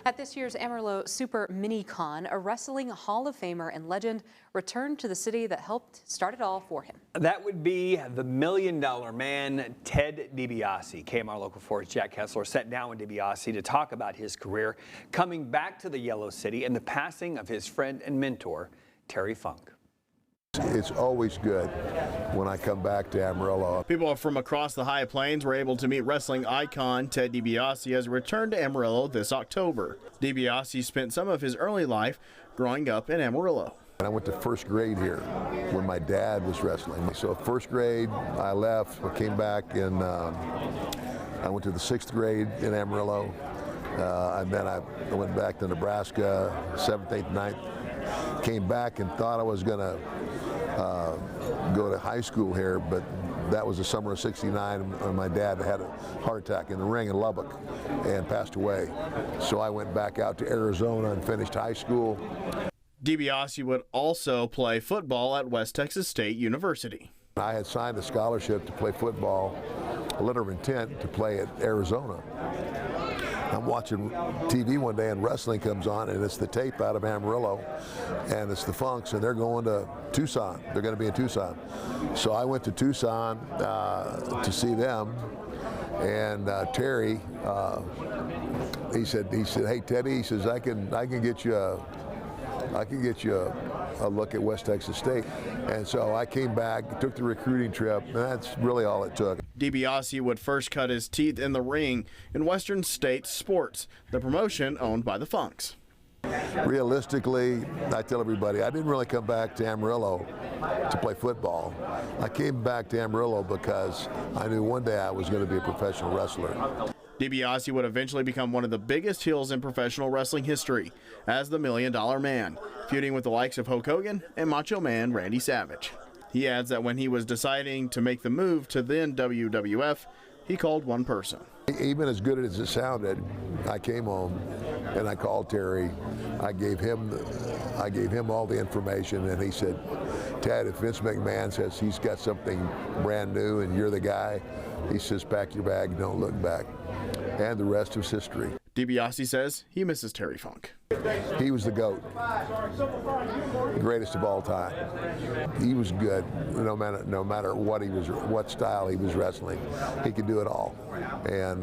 At this year's Amarillo Super Mini Con, a wrestling Hall of Famer and legend returned to the city that helped start it all for him. That would be the $1 Million Man, Ted DiBiase. KMR Local 4's Jack Kessler sat down with DiBiase to talk about his career, coming back to the Yellow City, and the passing of his friend and mentor, Terry Funk. It's always good when I come back to Amarillo. People from across the High Plains were able to meet wrestling icon Ted DiBiase as he returned to Amarillo this October. DiBiase spent some of his early life growing up in Amarillo. I went to first grade here when my dad was wrestling. So first grade, I left, I came back, and I went to the 6th grade in Amarillo. And then I went back to Nebraska, 7th, 8th, 9th. Came back and thought I was going to go to high school here, but that was the summer of '69, and my dad had a heart attack in the ring in Lubbock and passed away. So I went back out to Arizona and finished high school. DiBiase would also play football at West Texas State University. I had signed a scholarship to play football, a letter of intent to play at Arizona. I'm watching TV one day and wrestling comes on, and it's the tape out of Amarillo, and it's the Funks, and they're going to Tucson. They're going to be in Tucson. So I went to Tucson to see them, and Terry, he said, hey Teddy, he says I can get you a look at West Texas State. And so I came back, took the recruiting trip, and that's really all it took. DiBiase would first cut his teeth in the ring in Western State Sports, the promotion owned by the Funks. Realistically, I tell everybody, I didn't really come back to Amarillo to play football. I came back to Amarillo because I knew one day I was going to be a professional wrestler. DiBiase would eventually become one of the biggest heels in professional wrestling history as the $1 Million Man, feuding with the likes of Hulk Hogan and Macho Man Randy Savage. He adds that when he was deciding to make the move to then WWF, he called one person. Even as good as it sounded, I came home and I called Terry. I gave him all the information, and he said, Ted, if Vince McMahon says he's got something brand new and you're the guy, he says, pack your bag, don't look back. And the rest is history. DiBiase says he misses Terry Funk. He was the GOAT, the greatest of all time. He was good, no matter what style he was wrestling. He could do it all. And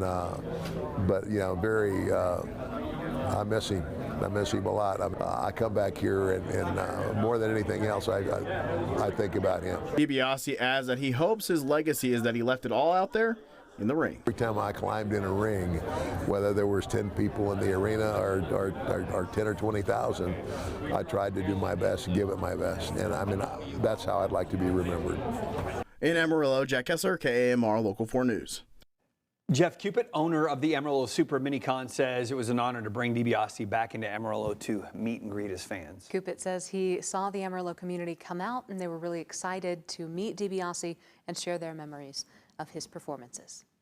but you know, I miss him. I miss him a lot. I come back here, and more than anything else, I think about him. DiBiase adds that he hopes his legacy is that he left it all out there in the ring. Every time I climbed in a ring, whether there was 10 people in the arena or 10 or 20,000, I tried to do my best and give it my best. And I mean, that's how I'd like to be remembered. In Amarillo, Jack Kessler, KAMR Local 4 News. Jeff Cupid, owner of the Amarillo Super Mini Con, says it was an honor to bring DiBiase back into Amarillo to meet and greet his fans. Cupid says he saw the Amarillo community come out, and they were really excited to meet DiBiase and share their memories of his performances.